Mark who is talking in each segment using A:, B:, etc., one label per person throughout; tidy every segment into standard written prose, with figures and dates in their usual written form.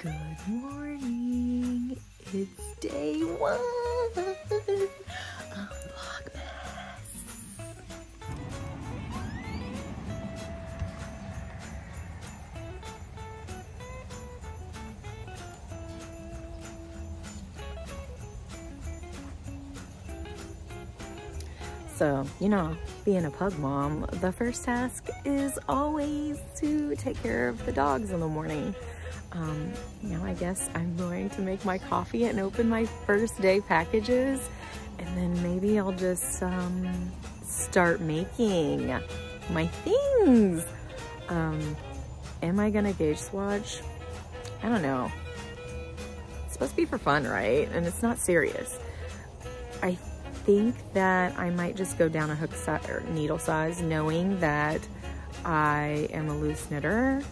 A: Good morning. It's day one of Vlogmas. So, you know, being a pug mom, the first task is always to take care of the dogs in the morning. You know, I guess I'm going to make my coffee and open my first day packages, and then maybe I'll just start making my things. Am I gonna gauge swatch? I don't know. It's supposed to be for fun, right? And it's not serious. I think that I might just go down a hook size or needle size, knowing that I am a loose knitter.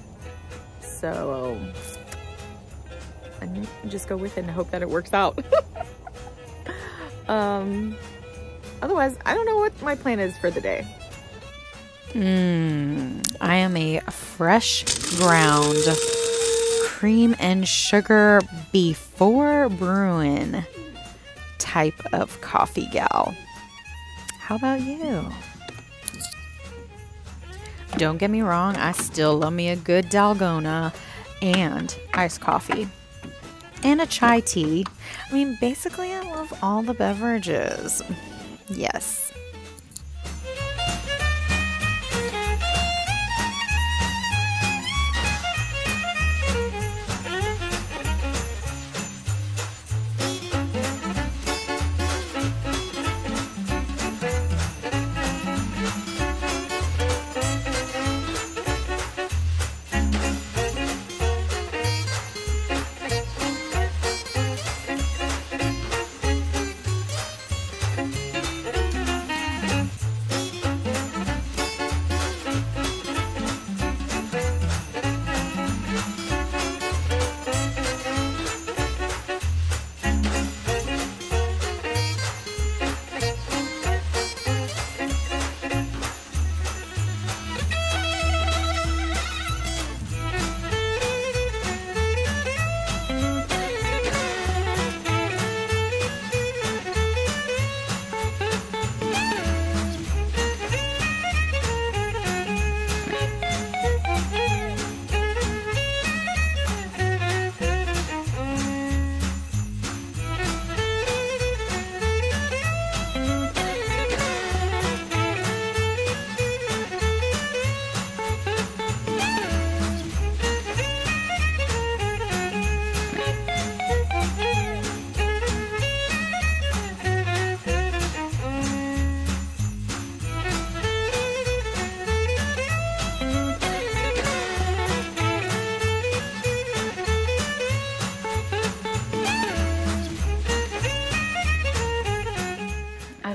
A: So and just go with it and hope that it works out. Otherwise, I don't know what my plan is for the day. I am a fresh ground cream and sugar before brewing type of coffee gal. How about you? Don't get me wrong, I still love me a good dalgona and iced coffee and a chai tea. I mean, basically I love all the beverages. Yes.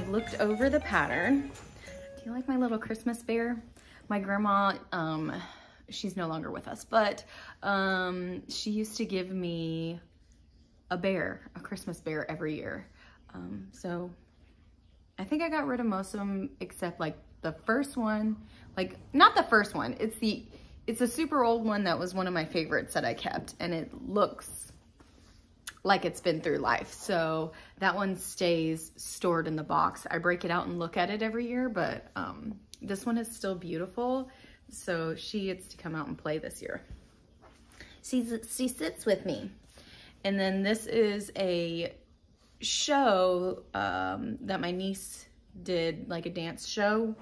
A: Looked over the pattern. Do you like my little Christmas bear? My grandma, she's no longer with us, but she used to give me a bear, a Christmas bear every year. So I think I got rid of most of them except like the first one, like not the first one. It's a super old one that was one of my favorites that I kept, and it looks like it's been through life. So that one stays stored in the box. I break it out and look at it every year, but this one is still beautiful. So she gets to come out and play this year. She sits with me. And then this is a show that my niece did, like a dance show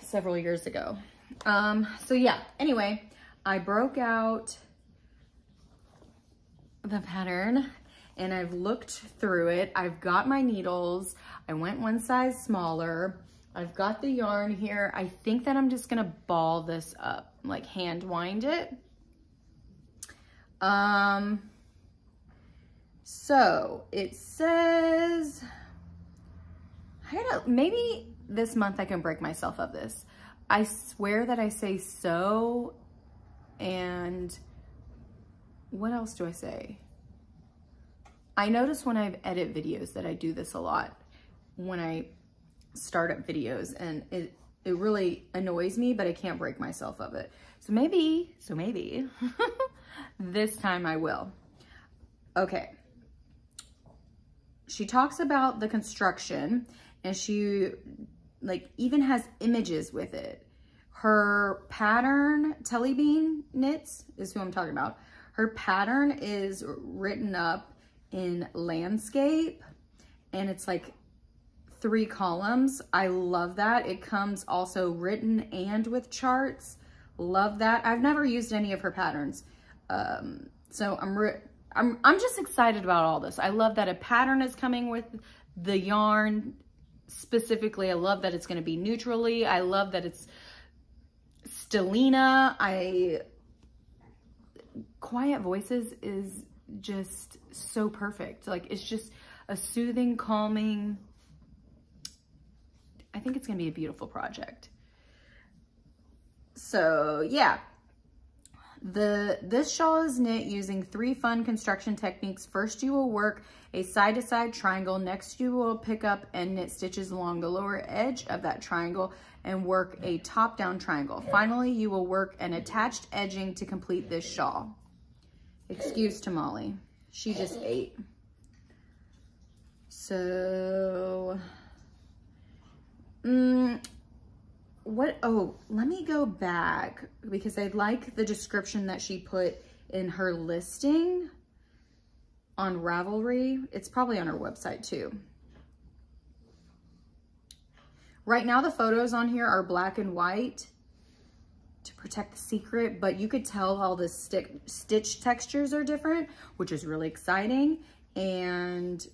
A: several years ago. So yeah, anyway, I broke out the pattern and I've looked through it. I've got my needles. I went one size smaller. I've got the yarn here. I think that I'm just gonna ball this up, like hand wind it. So it says, maybe this month I can break myself of this. I swear that I say so, and what else do I say? I notice when I edit videos that I do this a lot when I start up videos, and it really annoys me, but I can't break myself of it. So maybe this time I will. Okay. She talks about the construction, and she like even has images with it. Her pattern, Telly Bean Knits is who I'm talking about. Her pattern is written up in landscape, and it's like 3 columns. I love that. It comes also written and with charts. Love that. I've never used any of her patterns. So I'm just excited about all this. I love that a pattern is coming with the yarn specifically. I love that it's going to be neutrally. I love that it's Stellina. Quiet Voices is just so perfect. Like, it's just a soothing, calming, I think it's going to be a beautiful project. So yeah, this shawl is knit using 3 fun construction techniques. First, you will work a side-to-side triangle. Next, you will pick up and knit stitches along the lower edge of that triangle and work a top-down triangle. Finally, you will work an attached edging to complete this shawl. Excuse to Molly. She just ate. So, oh, let me go back because I like the description that she put in her listing on Ravelry. It's probably on her website too. Right now the photos on here are black and white to protect the secret, but you could tell all the stitch textures are different, which is really exciting. And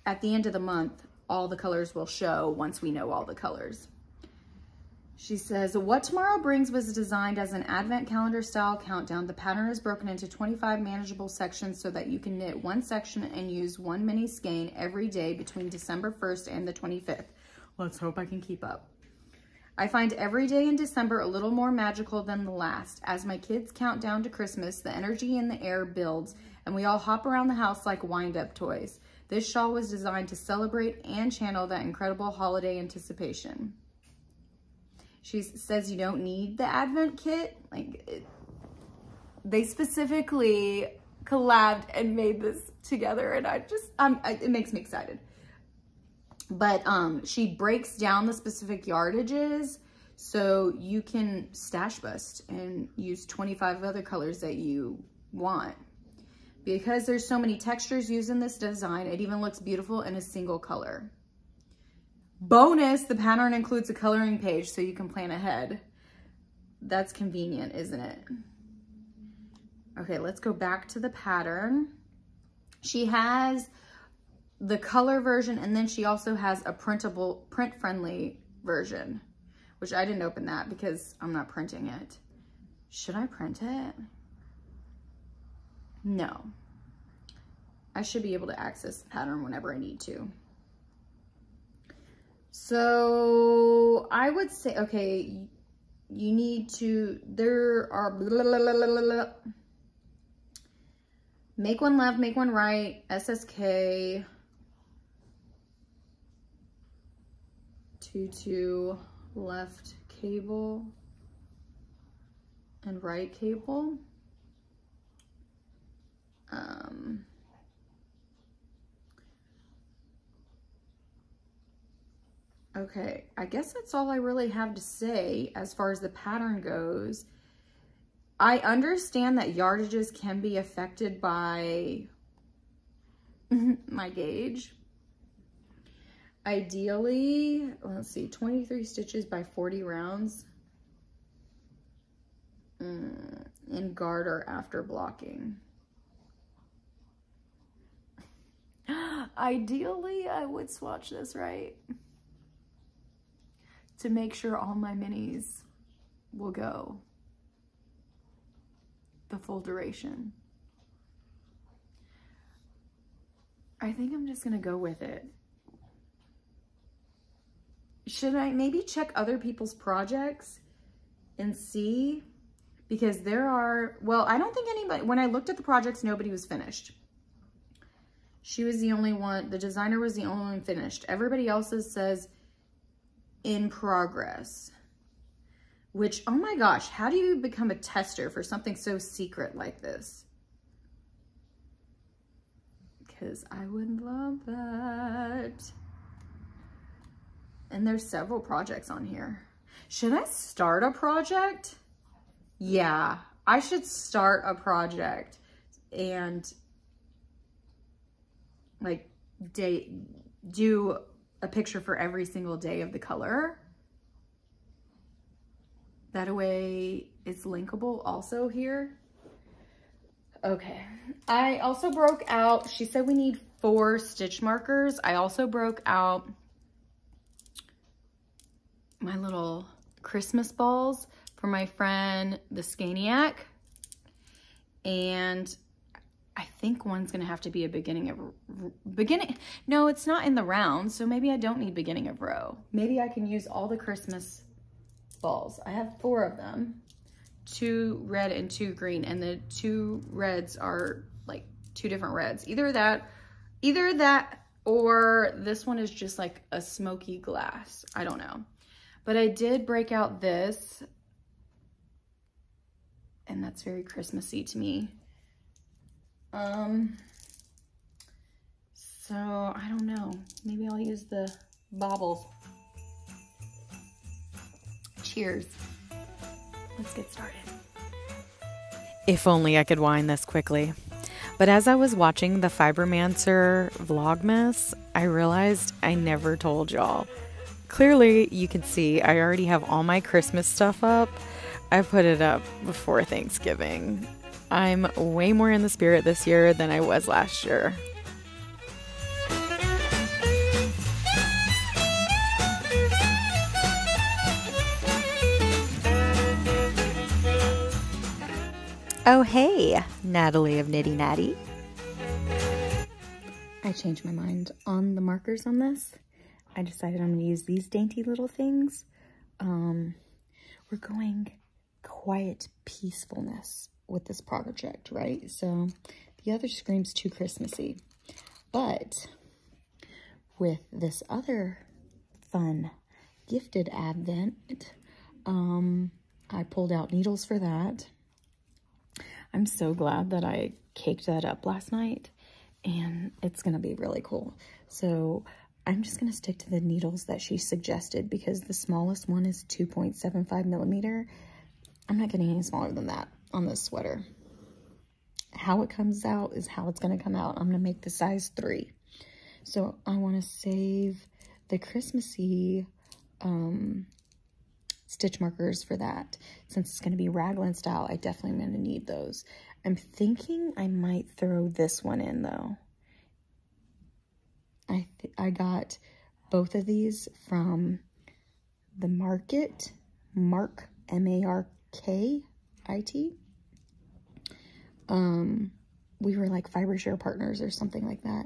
A: at the end of the month, all the colors will show once we know all the colors. She says, What Tomorrow Brings was designed as an advent calendar style countdown. The pattern is broken into 25 manageable sections so that you can knit one section and use one mini skein every day between December 1st and the 25th. Let's hope I can keep up. I find every day in December a little more magical than the last. As my kids count down to Christmas, the energy in the air builds and we all hop around the house like wind-up toys. This shawl was designed to celebrate and channel that incredible holiday anticipation. She says you don't need the Advent kit. They specifically collabed and made this together, and it makes me excited. But she breaks down the specific yardages so you can stash bust and use 25 other colors that you want. Because there's so many textures used in this design, it even looks beautiful in a single color. Bonus, the pattern includes a coloring page so you can plan ahead. That's convenient, isn't it? Okay, let's go back to the pattern. She has the color version, and then she also has a printable, print-friendly version, which I didn't open that because I'm not printing it. Should I print it? No. I should be able to access the pattern whenever I need to. So I would say, okay, you need to, there are Make One Left, Make One Right, SSK, tutu, left cable, and right cable. Okay, I guess that's all I really have to say as far as the pattern goes. I understand that yardages can be affected by my gauge. Ideally, let's see, 23 stitches by 40 rounds in garter after blocking. Ideally, I would swatch this right to make sure all my minis will go the full duration. I think I'm just gonna go with it. Should I maybe check other people's projects and see? Because there are, well, I don't think anybody, when I looked at the projects, nobody was finished. She was the only one, the designer was the only one finished. Everybody else's says in progress. which, oh my gosh, how do you become a tester for something so secret like this? Because I would love that. And there's several projects on here. Should I start a project? Yeah, I should start a project and like do a picture for every single day of the color. That way it's linkable also here. Okay, I also broke out, she said we need 4 stitch markers. I also broke out my little Christmas balls for my friend, the Scaniac. And I think one's gonna have to be a beginning, no, it's not in the round, so maybe I don't need beginning of row. Maybe I can use all the Christmas balls. I have 4 of them, 2 red and 2 green, and the 2 reds are like 2 different reds. Either that or this one is just like a smoky glass. I don't know. But I did break out this, and that's very Christmassy to me. So I don't know. Maybe I'll use the baubles. Cheers. Let's get started.
B: If only I could wind this quickly. But as I was watching the Fibermancer Vlogmas, I realized I never told y'all. Clearly, you can see I already have all my Christmas stuff up. I put it up before Thanksgiving. I'm way more in the spirit this year than I was last year. Oh hey, Natalie of Nitty Natty.
A: I changed my mind on the markers on this. I decided I'm gonna use these dainty little things. We're going quiet peacefulness with this project, right? So the other screams too Christmassy, but with this other fun gifted advent, I pulled out needles for that. I'm so glad that I caked that up last night, and it's gonna be really cool. So I'm just gonna stick to the needles that she suggested because the smallest one is 2.75 millimeter. I'm not getting any smaller than that on this sweater. How it comes out is how it's gonna come out. I'm gonna make the size 3. So I wanna save the Christmassy stitch markers for that. Since it's gonna be raglan style, I definitely am gonna need those. I'm thinking I might throw this one in though. I got both of these from the Mark, M-A-R-K-I-T. We were like fiber share partners or something like that.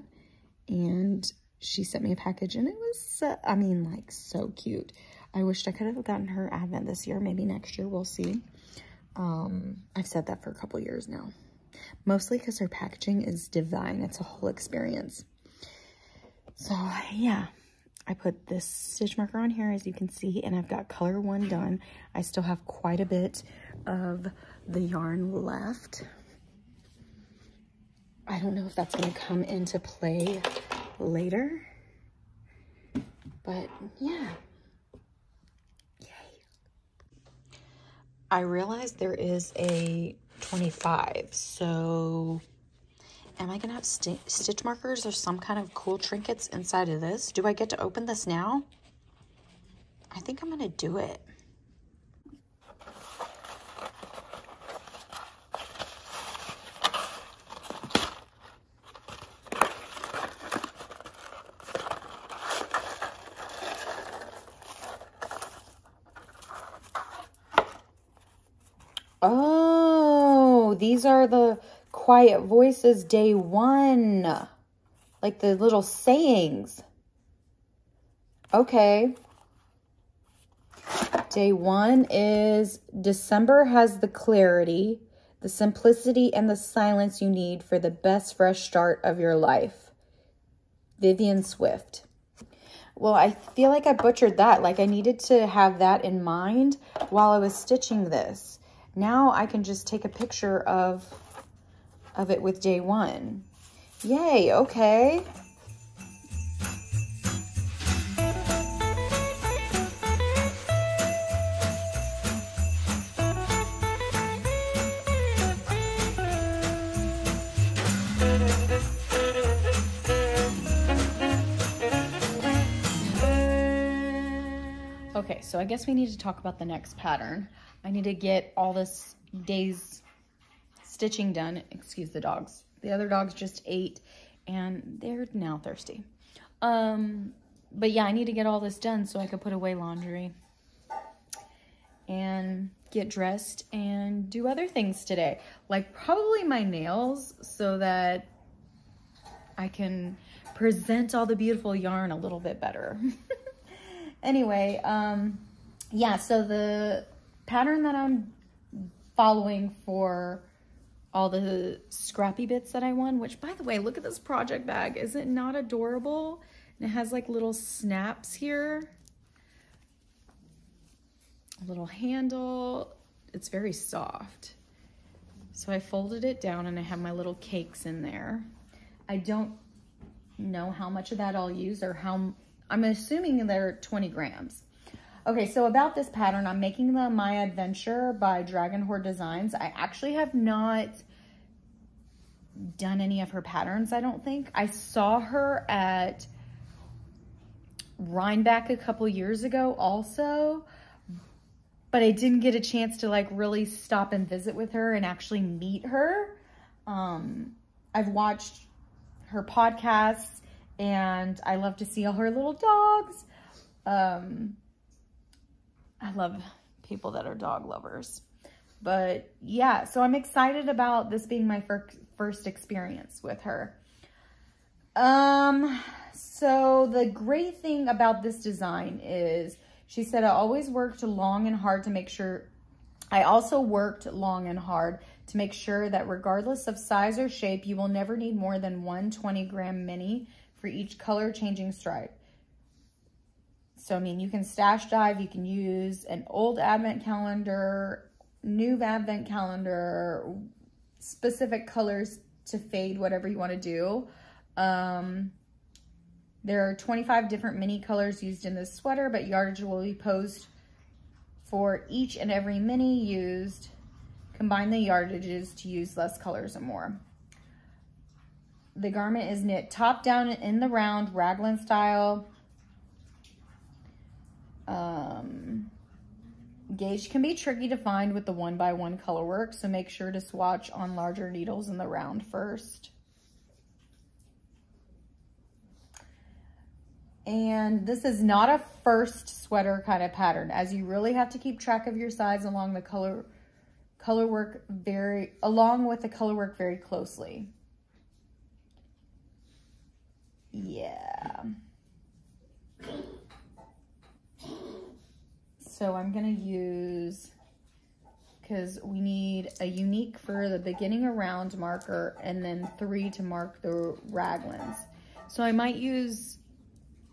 A: And she sent me a package and it was, I mean, like so cute. I wished I could have gotten her advent this year. Maybe next year, we'll see. I've said that for a couple years now. Mostly because her packaging is divine. It's a whole experience. So yeah, I put this stitch marker on here, as you can see, and I've got color 1 done. I still have quite a bit of the yarn left. I don't know if that's going to come into play later, but yeah. Yay. I realized there is a 25, so am I gonna have stitch markers or some kind of cool trinkets inside of this? Do I get to open this now? I think I'm gonna do it. Oh, these are the Quiet Voices day 1. Like the little sayings. Okay. Day 1 is December has the clarity, the simplicity, and the silence you need for the best fresh start of your life. Vivian Swift.
B: Well, I feel like I butchered that. Like I needed to have that in mind while I was stitching this. Now I can just take a picture of it with day one. Yay, okay. Okay, so I guess we need to talk about the next pattern. I need to get all this day's stitching done. Excuse the dogs. The other dogs just ate and they're now thirsty. But yeah, I need to get all this done so I could put away laundry and get dressed and do other things today. Like probably my nails so that I can present all the beautiful yarn a little bit better. Anyway, yeah, so the pattern that I'm following for all the scrappy bits that I won, which by the way, look at this project bag. Is it not adorable? And it has like little snaps here. A little handle. It's very soft. So I folded it down and I have my little cakes in there. I don't know how much of that I'll use or how, I'm assuming they're 20 grams. Okay, so about this pattern, I'm making the My Adventure by Dragon Horde Designs. I actually have not done any of her patterns, I don't think. I saw her at Rhinebeck a couple years ago also, but I didn't get a chance to like really stop and visit with her and actually meet her. I've watched her podcasts and I love to see all her little dogs. I love people that are dog lovers. But yeah, so I'm excited about this being my first experience with her. So the great thing about this design is she said, I always worked long and hard to make sure, I also worked long and hard to make sure that regardless of size or shape, you will never need more than one 20-gram mini for each color changing stripe. So, I mean, you can stash dive, you can use an old advent calendar, new advent calendar, specific colors to fade, whatever you want to do. There are 25 different mini colors used in this sweater, but yardage will be posed for each and every mini used. Combine the yardages to use less colors or more. The garment is knit top down in the round, raglan style. Gauge can be tricky to find with the 1x1 color work, so make sure to swatch on larger needles in the round first. And this is not a first sweater kind of pattern, as you really have to keep track of your size along the color work very closely. Yeah. So I'm gonna use, because we need a unique for the beginning around marker and then 3 to mark the raglans. So I might use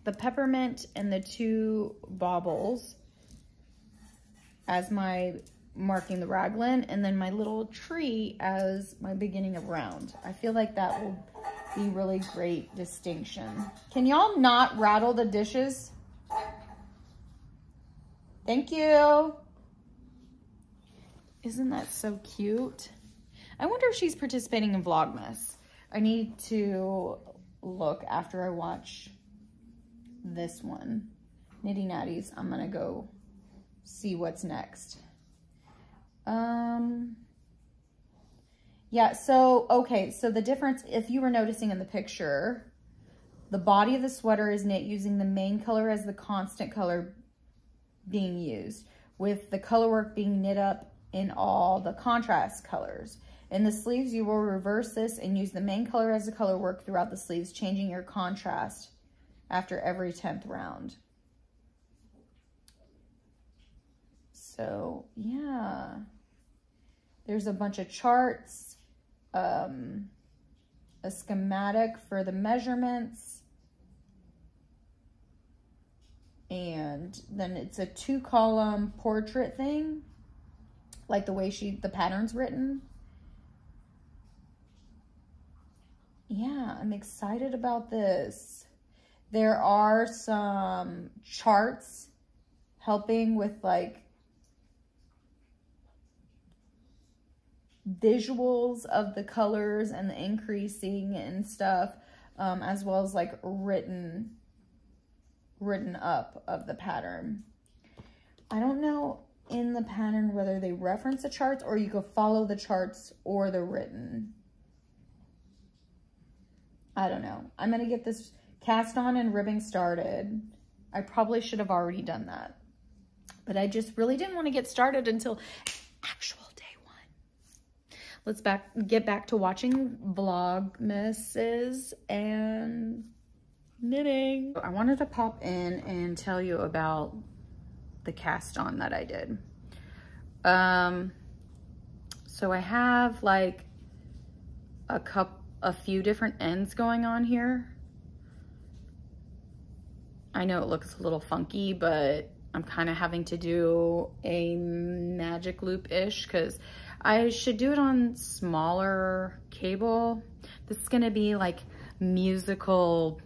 B: the peppermint and the 2 baubles as my marking the raglan, and then my little tree as my beginning of round. I feel like that will be really great distinction. Can y'all not rattle the dishes? Thank you. Isn't that so cute? I wonder if she's participating in Vlogmas. I need to look after I watch this one. Nitty Natties. I'm gonna go see what's next. Yeah, so, okay, so the difference, if you were noticing in the picture, the body of the sweater is knit using the main color as the constant color being used, with the color work being knit up in all the contrast colors. In the sleeves, you will reverse this and use the main color as the color work throughout the sleeves, changing your contrast after every 10th round. So, yeah. There's a bunch of charts, a schematic for the measurements.
A: And then it's a 2-column portrait thing, like the way the pattern's written. Yeah, I'm excited about this. There are some charts helping with like visuals of the colors and the increasing and stuff, as well as like written up of the pattern. I don't know in the pattern whether they reference the charts or you could follow the charts or the written. I don't know. I'm going to get this cast on and ribbing started. I probably should have already done that, but I just really didn't want to get started until actual day one. Let's get back to watching Vlogmases and knitting. I wanted to pop in and tell you about the cast on that I did. So I have like a few different ends going on here. I know it looks a little funky, but I'm kind of having to do a magic loop-ish because I should do it on smaller cable. This is gonna be like musical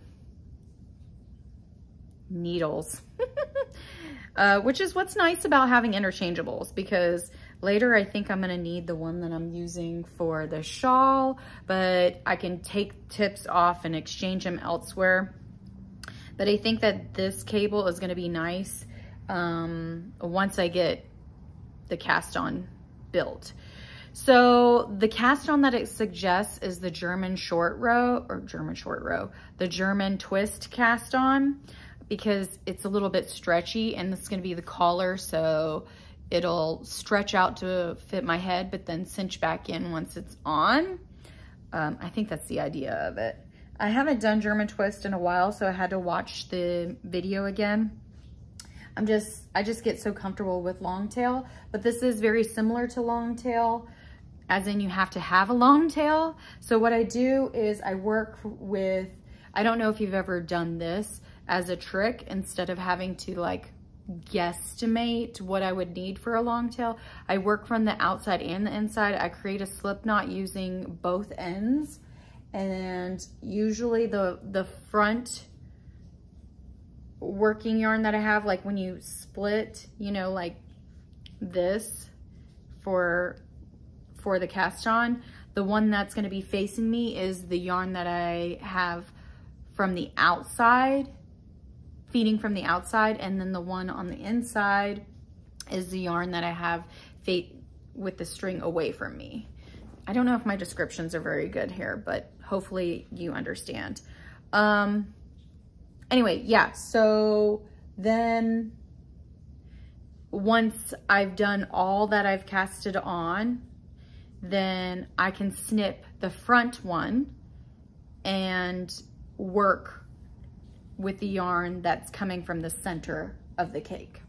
A: needles, which is what's nice about having interchangeables, because later I think I'm gonna need the one that I'm using for the shawl, but I can take tips off and exchange them elsewhere. But I think that this cable is gonna be nice once I get the cast on built. So the cast on that it suggests is the German the German twist cast on, because it's a little bit stretchy, and this is gonna be the collar, so it'll stretch out to fit my head, but then cinch back in once it's on. I think that's the idea of it. I haven't done German twist in a while, so I had to watch the video again. I just get so comfortable with long tail, but this is very similar to long tail, as in you have to have a long tail. So what I do is I work with, I don't know if you've ever done this as a trick, instead of having to like guesstimate what I would need for a long tail. I work from the outside and the inside. I create a slip knot using both ends, and usually the front working yarn that I have, like when you split, you know, like this for the cast on, the one that's going to be facing me is the yarn that I have from the outside, feeding from the outside, and then the one on the inside is the yarn that I have with the string away from me. I don't know if my descriptions are very good here, but hopefully you understand. Anyway, yeah, so then once I've done all that I've casted on, then I can snip the front one and work with the yarn that's coming from the center of the cake.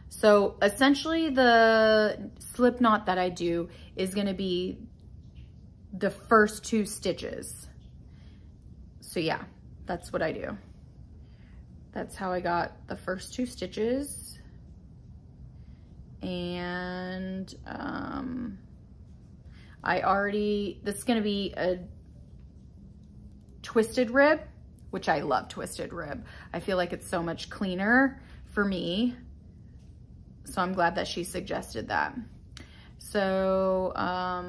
A: So essentially the slip knot that I do is going to be the first 2 stitches. So yeah, that's what I do. That's how I got the first 2 stitches. And this is going to be a twisted rib, which I love twisted rib. I feel like it's so much cleaner for me. So I'm glad that she suggested that. So I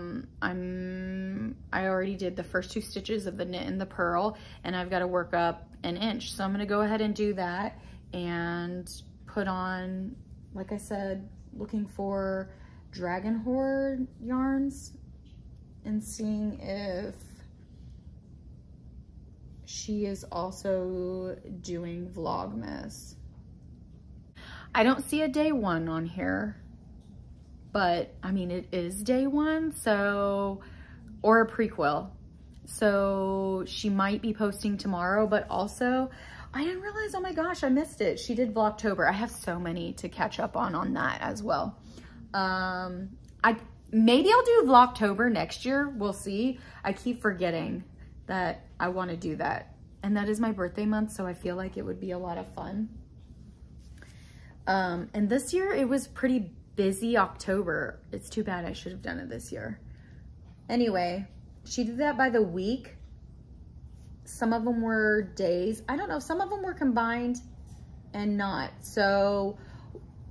A: already did the first 2 stitches of the knit and the purl, and I've got to work up an inch. So I'm going to go ahead and do that and put on, like I said, looking for dragon horde yarns and seeing if she is also doing Vlogmas. I don't see a day 1 on here, but I mean, it is day 1, so, or a prequel. So she might be posting tomorrow, but also I didn't realize, oh my gosh, I missed it. She did Vlogtober. I have so many to catch up on that as well. Maybe I'll do Vlogtober next year. We'll see. I keep forgetting that I want to do that. And that is my birthday month, so I feel like it would be a lot of fun. And this year it was pretty busy October. It's too bad I should have done it this year. Anyway, she did that by the week. Some of them were days. I don't know, some of them were combined and not. So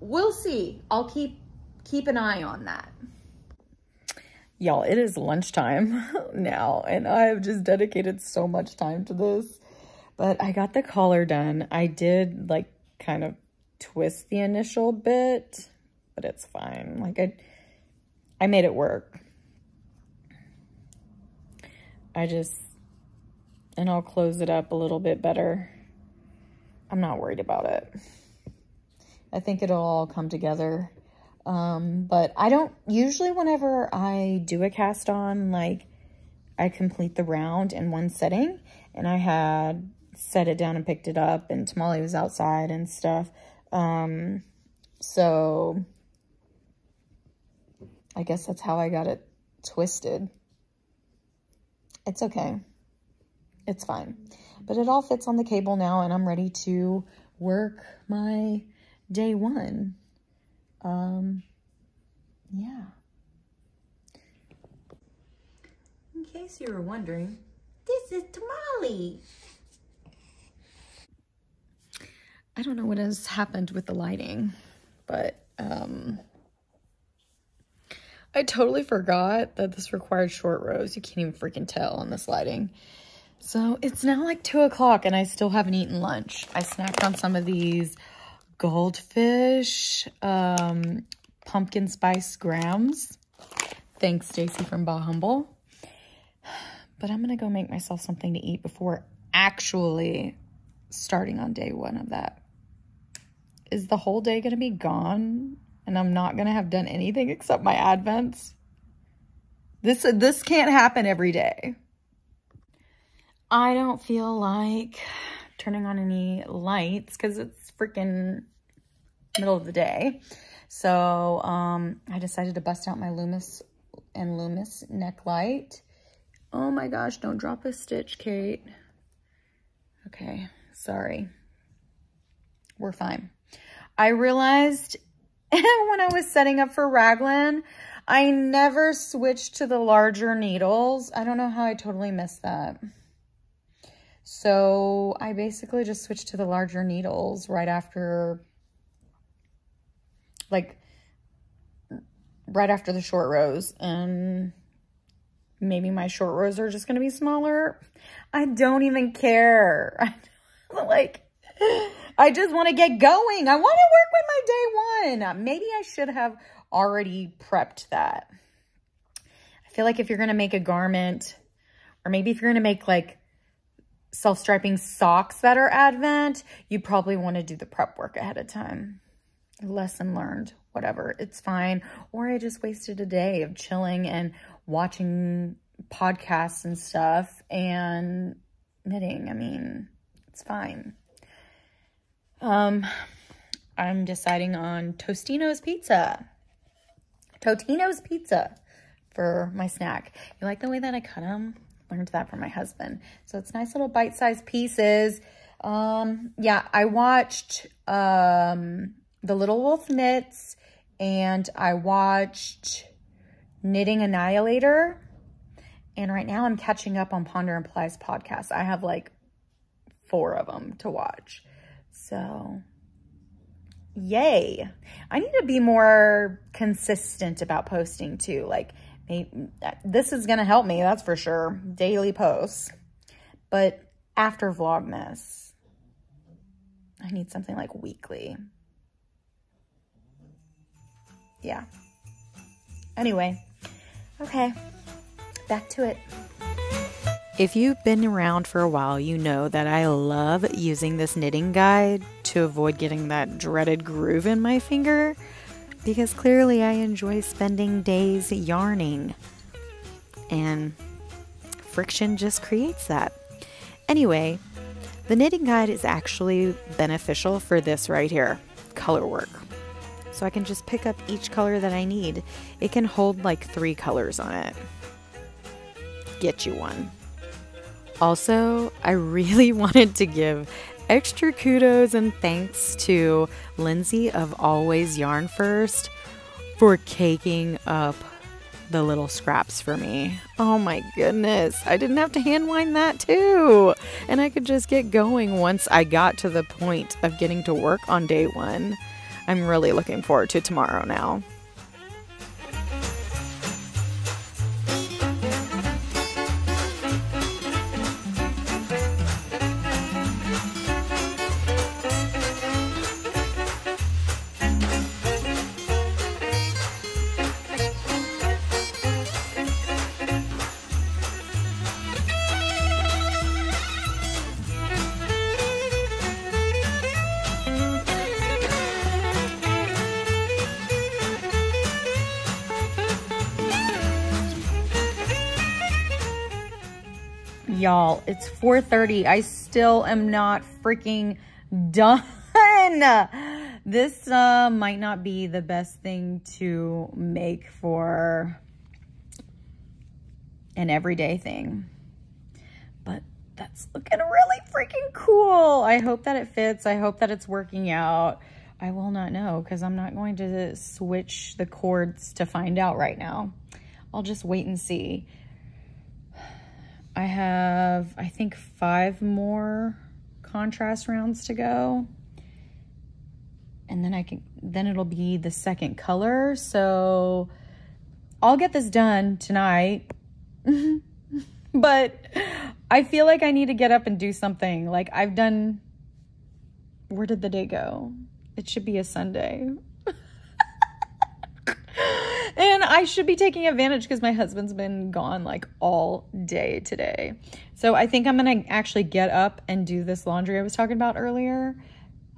A: we'll see. I'll keep an eye on that.
B: Y'all, it is lunchtime now, and I have just dedicated so much time to this. But I got the collar done. I did, like, kind of twist the initial bit, but it's fine. Like, I made it work. And I'll close it up a little bit better. I'm not worried about it. I think it'll all come together. But I don't, usually whenever I do a cast on, like, I complete the round in one setting, and I had set it down and picked it up, and Tamale was outside and stuff. So I guess that's how I got it twisted. It's okay. It's fine. But it all fits on the cable now, and I'm ready to work my day one. Yeah. In case you were wondering, this is Tamale. I don't know what has happened with the lighting, but I totally forgot that this required short rows. You can't even freaking tell on this lighting. So it's now like 2 o'clock and I still haven't eaten lunch. I snacked on some of these goldfish pumpkin spice grams. Thanks, Stacy from Bah Humble. But I'm gonna go make myself something to eat before actually starting on day one of that. Is the whole day gonna be gone and I'm not gonna have done anything except my advents? This can't happen every day. I don't feel like turning on any lights because it's freaking middle of the day. So I decided to bust out my Loomis and Loomis neck light. Oh my gosh, don't drop a stitch, Kate. Okay, sorry. We're fine. I realized when I was setting up for Raglan, I never switched to the larger needles. I don't know how I totally missed that. So I basically just switched to the larger needles right after, like, right after the short rows. And maybe my short rows are just going to be smaller. I don't even care. Like, I just want to get going. I want to work with my day one. Maybe I should have already prepped that. I feel like if you're going to make a garment, or maybe if you're going to make, like, self-striping socks that are Advent, you probably want to do the prep work ahead of time. Lesson learned, whatever, it's fine. Or I just wasted a day of chilling and watching podcasts and stuff and knitting. I mean, it's fine. I'm deciding on Totino's pizza for my snack. You like the way that I cut them? Learned that from my husband. So it's nice little bite-sized pieces. Yeah, I watched The Little Wolf Knits, and I watched Knitting Annihilator. And right now I'm catching up on Ponder and Ply's podcast. I have like 4 of them to watch. So, yay. I need to be more consistent about posting too. Like, this is going to help me, that's for sure. Daily posts. But after Vlogmas, I need something like weekly. Yeah. Anyway, okay, back to it. If you've been around for a while, you know that I love using this knitting guide to avoid getting that dreaded groove in my finger, because clearly I enjoy spending days yarning, and friction just creates that. Anyway, the knitting guide is actually beneficial for this right here, color work. So I can just pick up each color that I need. It can hold like 3 colors on it. Get you one. Also, I really wanted to give extra kudos and thanks to Lindsay of Always Yarn First for caking up the little scraps for me. Oh my goodness, I didn't have to hand wind that too. And I could just get going once I got to the point of getting to work on day one. I'm really looking forward to tomorrow now.
A: Y'all, it's 4:30. I still am not freaking done. This might not be the best thing to make for an everyday thing, but that's looking really freaking cool. I hope that it fits. I hope that it's working out. I will not know because I'm not going to switch the cords to find out right now. I'll just wait and see. I have, I think, 5 more contrast rounds to go. And then it'll be the second color. So I'll get this done tonight. But I feel like I need to get up and do something. Like I've done, where did the day go? It should be a Sunday. And I should be taking advantage because my husband's been gone like all day today. So I think I'm going to actually get up and do this laundry I was talking about earlier.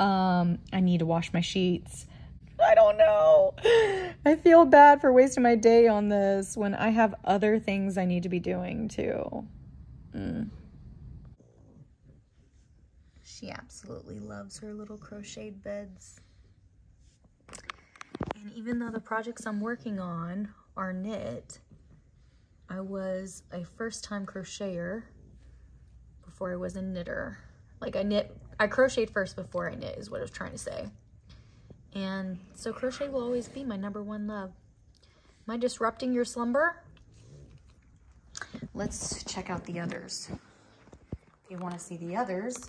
A: I need to wash my sheets. I don't know. I feel bad for wasting my day on this when I have other things I need to be doing too. She absolutely loves her little crocheted beds. And even though the projects I'm working on are knit, I was a first-time crocheter before I was a knitter. Like I crocheted first before I knit is what I was trying to say. And so crochet will always be my #1 love. Am I disrupting your slumber? Let's check out the others. If you want to see the others,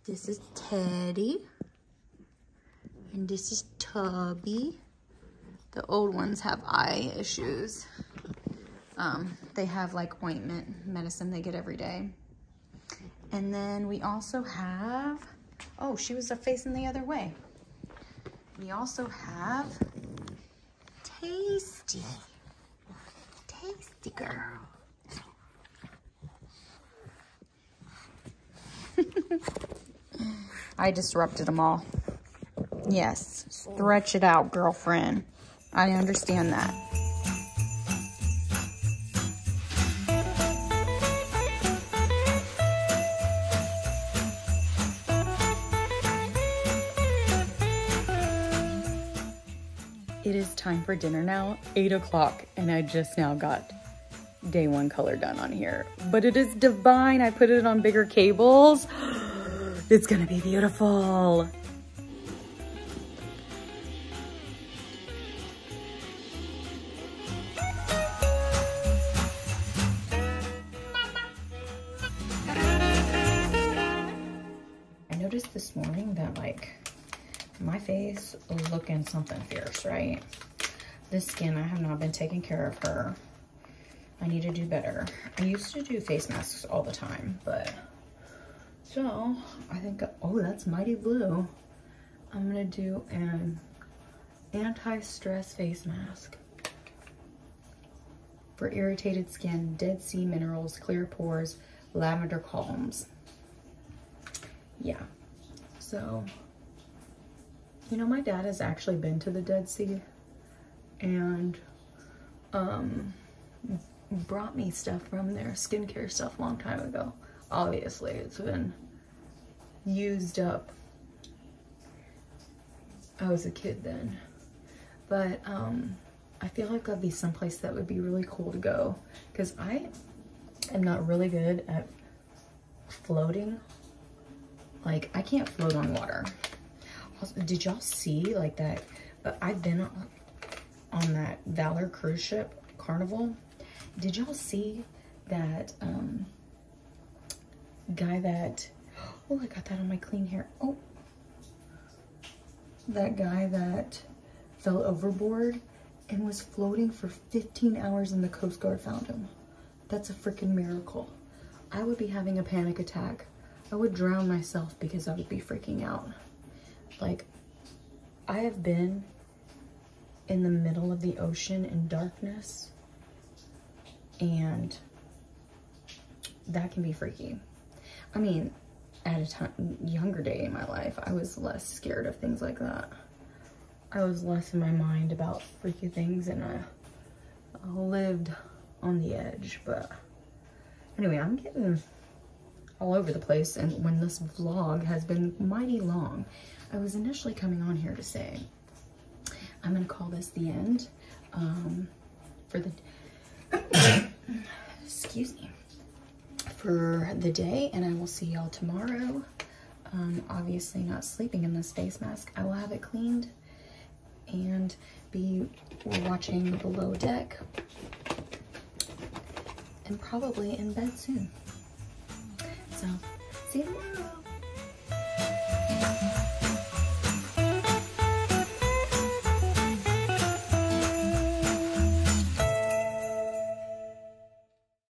A: this is Teddy. And this is Tubby. The old ones have eye issues. They have like ointment medicine they get every day. And then we also have, oh, she was facing the other way. We also have Tasty. Tasty girl. I disrupted them all. Yes, stretch it out, girlfriend. I understand that. It is time for dinner now, 8 o'clock, and I just now got day 1 color done on here. But it is divine. I put it on bigger cables. It's gonna be beautiful. This morning that like my face looking something fierce, right? This skin, I have not been taking care of her. I need to do better. I used to do face masks all the time, but so I think, oh, that's mighty blue. I'm gonna do an anti-stress face mask for irritated skin, Dead Sea minerals, clear pores, lavender calms. Yeah. So, you know, my dad has actually been to the Dead Sea and brought me stuff from there, skincare stuff, a long time ago. Obviously, it's been used up. I was a kid then. But I feel like that'd be someplace that would be really cool to go. Because am not really good at floating. Like, I can't float on water. Also, did y'all see like that? But I've been on that Valor cruise ship, Carnival. Did y'all see that guy that, oh, I got that on my clean hair. Oh, that guy that fell overboard and was floating for 15 hours and the Coast Guard found him. That's a freaking miracle. I would be having a panic attack. I would drown myself because I would be freaking out. Like, I have been in the middle of the ocean in darkness, and that can be freaky. I mean, at a time, younger day in my life, I was less scared of things like that. I was less in my mind about freaky things, and I lived on the edge. But anyway, I'm getting all over the place, and when this vlog has been mighty long, I was initially coming on here to say, I'm gonna call this the end for the, excuse me, for the day, and I will see y'all tomorrow. Obviously not sleeping in this face mask. I will have it cleaned and be watching Below Deck and probably in bed soon. So, see you tomorrow.